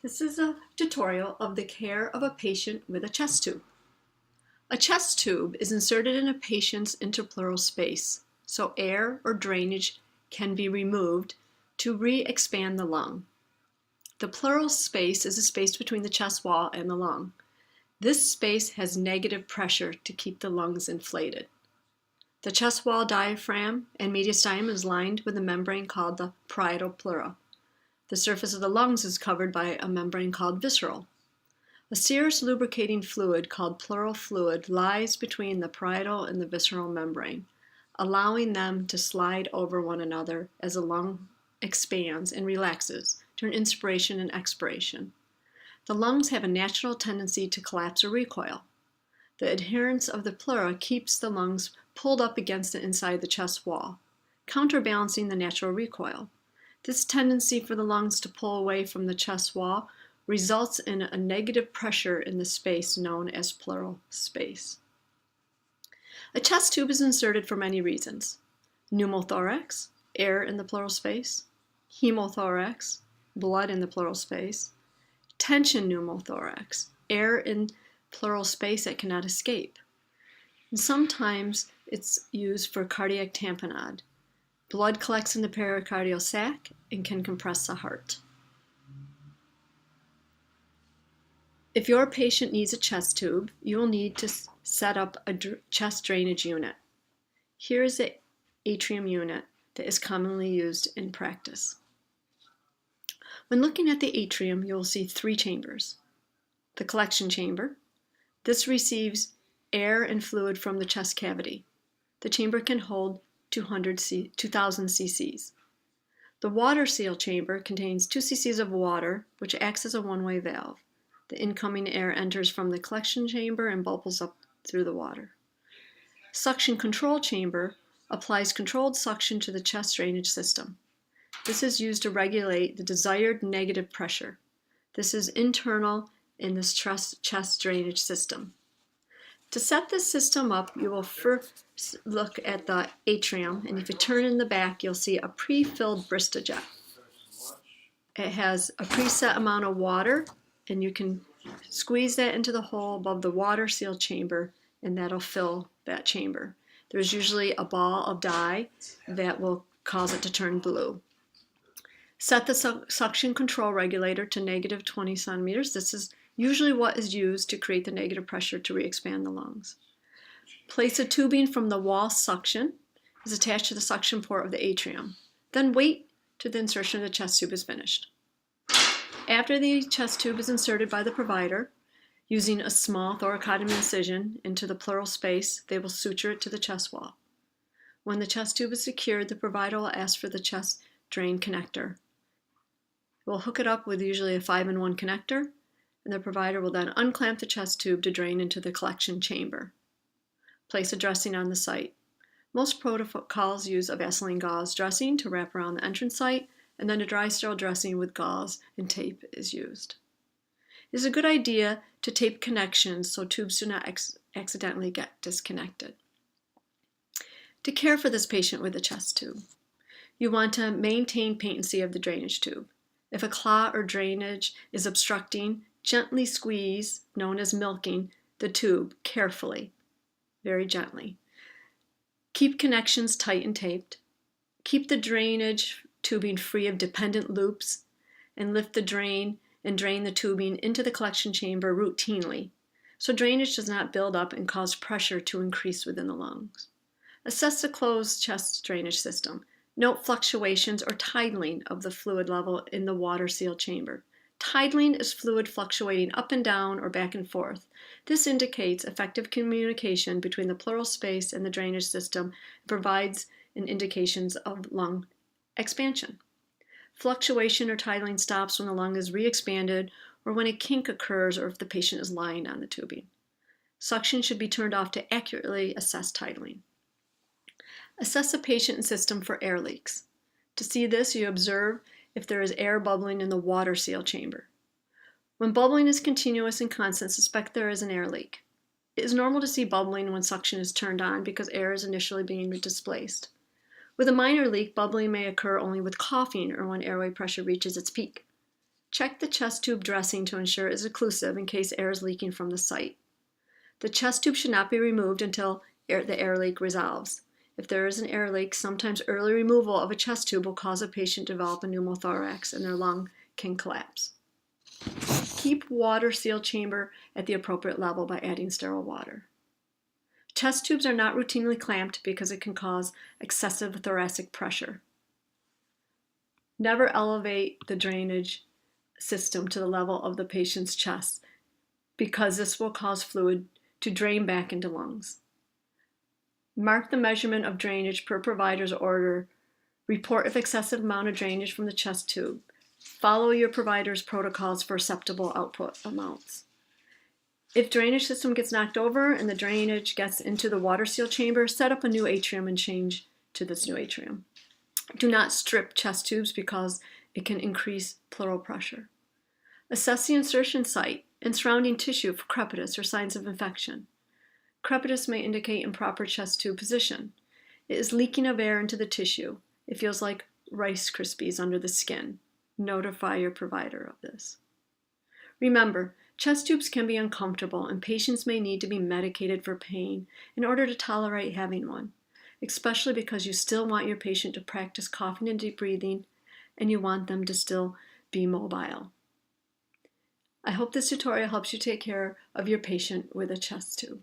This is a tutorial of the care of a patient with a chest tube. A chest tube is inserted in a patient's interpleural space, so air or drainage can be removed to re-expand the lung. The pleural space is a space between the chest wall and the lung. This space has negative pressure to keep the lungs inflated. The chest wall diaphragm and mediastinum is lined with a membrane called the parietal pleura. The surface of the lungs is covered by a membrane called visceral. A serous lubricating fluid called pleural fluid lies between the parietal and the visceral membrane, allowing them to slide over one another as the lung expands and relaxes during inspiration and expiration. The lungs have a natural tendency to collapse or recoil. The adherence of the pleura keeps the lungs pulled up against the inside of the chest wall, counterbalancing the natural recoil. This tendency for the lungs to pull away from the chest wall results in a negative pressure in the space known as pleural space. A chest tube is inserted for many reasons: pneumothorax, air in the pleural space; hemothorax, blood in the pleural space; tension pneumothorax, air in pleural space that cannot escape. And sometimes it's used for cardiac tamponade. Blood collects in the pericardial sac and can compress the heart. If your patient needs a chest tube, you will need to set up a chest drainage unit. Here is the atrium unit that is commonly used in practice. When looking at the atrium, you will see three chambers. The collection chamber. This receives air and fluid from the chest cavity. The chamber can hold 2000 cc's. The water seal chamber contains 2 cc's of water, which acts as a one-way valve. The incoming air enters from the collection chamber and bubbles up through the water. Suction control chamber applies controlled suction to the chest drainage system. This is used to regulate the desired negative pressure. This is internal in this chest drainage system. To set this system up, you will first look at the atrium, and if you turn in the back, you'll see a pre-filled Bristojet. It has a preset amount of water, and you can squeeze that into the hole above the water seal chamber, and that'll fill that chamber. There's usually a ball of dye that will cause it to turn blue. Set the suction control regulator to negative 20 centimeters. This is usually what is used to create the negative pressure to re-expand the lungs. Place a tubing from the wall suction is attached to the suction port of the atrium. Then wait till the insertion of the chest tube is finished. After the chest tube is inserted by the provider, using a small thoracotomy incision into the pleural space, they will suture it to the chest wall. When the chest tube is secured, the provider will ask for the chest drain connector. We'll hook it up with usually a 5-in-1 connector, and the provider will then unclamp the chest tube to drain into the collection chamber. Place a dressing on the site. Most protocols use a Vaseline gauze dressing to wrap around the entrance site, and then a dry sterile dressing with gauze and tape is used. It is a good idea to tape connections so tubes do not accidentally get disconnected. To care for this patient with a chest tube, you want to maintain patency of the drainage tube. If a clot or drainage is obstructing, gently squeeze, known as milking, the tube carefully, very gently. Keep connections tight and taped. Keep the drainage tubing free of dependent loops, and lift the drain and drain the tubing into the collection chamber routinely, so drainage does not build up and cause pressure to increase within the lungs. Assess the closed chest drainage system. Note fluctuations or tidling of the fluid level in the water seal chamber. Tidling is fluid fluctuating up and down or back and forth. This indicates effective communication between the pleural space and the drainage system and provides an indications of lung expansion. Fluctuation or tidling stops when the lung is re-expanded or when a kink occurs or if the patient is lying on the tubing. Suction should be turned off to accurately assess tidling. Assess the patient and system for air leaks. To see this, you observe if there is air bubbling in the water seal chamber. When bubbling is continuous and constant, suspect there is an air leak. It is normal to see bubbling when suction is turned on because air is initially being displaced. With a minor leak, bubbling may occur only with coughing or when airway pressure reaches its peak. Check the chest tube dressing to ensure it is occlusive in case air is leaking from the site. The chest tube should not be removed until the air leak resolves. If there is an air leak, sometimes early removal of a chest tube will cause a patient to develop a pneumothorax and their lung can collapse. Keep water seal chamber at the appropriate level by adding sterile water. Chest tubes are not routinely clamped because it can cause excessive thoracic pressure. Never elevate the drainage system to the level of the patient's chest because this will cause fluid to drain back into lungs. Mark the measurement of drainage per provider's order. Report if excessive amount of drainage from the chest tube. Follow your provider's protocols for acceptable output amounts. If drainage system gets knocked over and the drainage gets into the water seal chamber, set up a new atrium and change to this new atrium. Do not strip chest tubes because it can increase pleural pressure. Assess the insertion site and surrounding tissue for crepitus or signs of infection. Crepitus may indicate improper chest tube position. It is leaking of air into the tissue. It feels like Rice Krispies under the skin. Notify your provider of this. Remember, chest tubes can be uncomfortable and patients may need to be medicated for pain in order to tolerate having one, especially because you still want your patient to practice coughing and deep breathing and you want them to still be mobile. I hope this tutorial helps you take care of your patient with a chest tube.